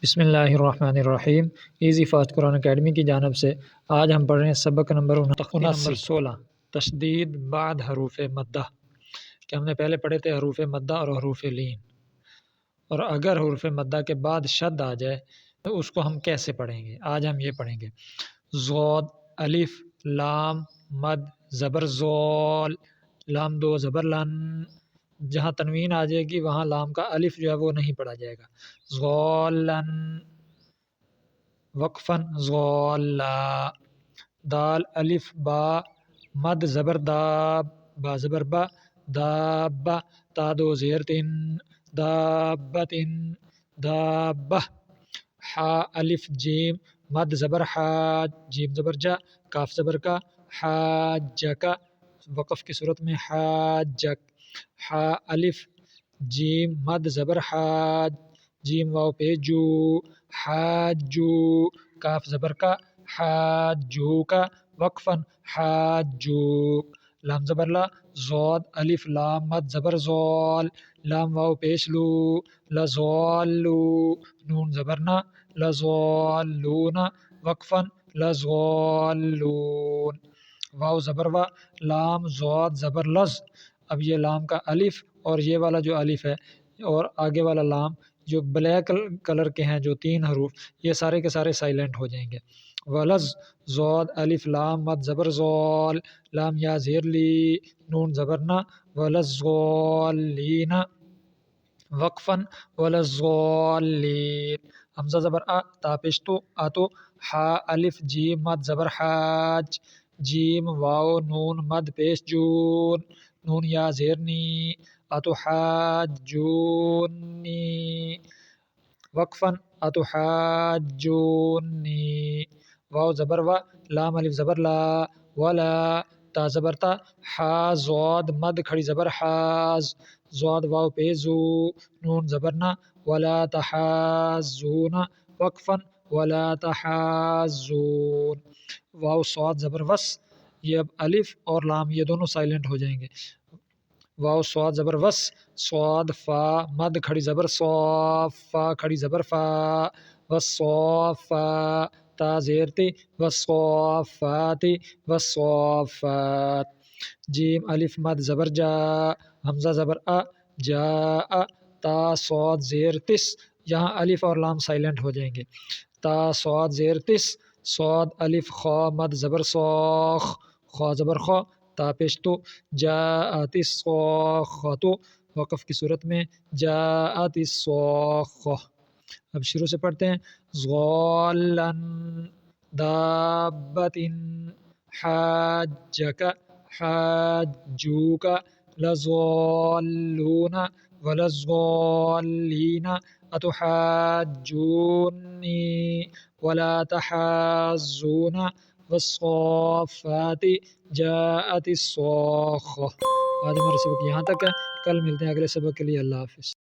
بسم اللہ الرحمن الرحیم۔ ایزی فاسٹ قرآن اکیڈمی کی جانب سے آج ہم پڑھ رہے ہیں سبق نمبر 16 تشدید بعد حروف مدہ، کہ ہم نے پہلے پڑھے تھے حروف مدہ اور حروف لین، اور اگر حروف مدہ کے بعد شد آ جائے تو اس کو ہم کیسے پڑھیں گے۔ آج ہم یہ پڑھیں گے ضاد، الف، لام، مد، زبر زول، لام دو زبر لن، جہاں تنوین آ جائے گی وہاں لام کا الف جو ہے وہ نہیں پڑھا جائے گا، غولن، وقفن، غولا، دال، الف، با، مد زبر داب، با زبر با، دابہ، تا دو زیر تن، دابتن، دابہ، حا، الف، جیم، مد زبر حاج، جیم زبر جا، کاف زبر کا، حاجک، وقف کی صورت میں حاجک، حا، الف، جیم، مد زبر حاج، جیم واو پہ جو، حاجو، کاف زبر کا، حاجو کا، وقفن حاجوک، لام زبر لا، زود، الف، لام، مد زبر زول، لام واو پیش لو، لزولو، نون زبر نا، لزولون، وقفن لزولون، واو زبر وا، لام، زود زبر لز، اب یہ لام کا الف اور یہ والا جو الف ہے اور آگے والا لام جو بلیک کلر کے ہیں جو تین حروف، یہ سارے کے سارے سائلنٹ ہو جائیں گے۔ ولز، زود، الف، لام، مد زبر زول، لام یا زیر لی، نون زبر نا، ولزغولین، وقفن ولزغولین، حمزہ زبر آ، تا پیش تو، آتو، حا، الف، جیم، مد زبر حاج، جیم واو نون مد پیش جون، نون یا زیر نی، اتحاجونی، وقفن اتحاجونی، واو زبر و، لام الف زبر لا، ولا، تا زبر تا، حا، زود، مد کھڑی زبر حاز، زود واو پیزو، نون زبر نا، ولا تحازون، وقفن ولا تحازون، واو صاد زبر وس، یہ اب الف اور لام یہ دونوں سائلنٹ ہو جائیں گے، واو صاد زبر وس، صاد، فا، مد کھڑی زبر صوف، فا کھڑی زبر فا، وصوفا، تا زیر تی، وصوفاتی، وصوفات، جیم، الف، مد زبر جا، حمزہ زبر آ، جا، تا صاد زیر تس، یہاں الف اور لام سائلنٹ ہو جائیں گے، تا صاد زیر تس، صاد، الف، خا، مد زبر صوخ، خا زبر خا، تا پیش تو، جاءت الصاخۃ، وقف کی صورت میں جاءت الصاخہ۔ اب شروع سے پڑھتے ہیں ضالن، دابۃ، حاجک، حاجوک، لضالون ولضالین، اتحاجونی ولا تحازون، والصافات جاءت الصاخہ۔ آج ہمارا سبق یہاں تک ہے، کل ملتے ہیں اگلے سبق کے لیے، اللہ حافظ۔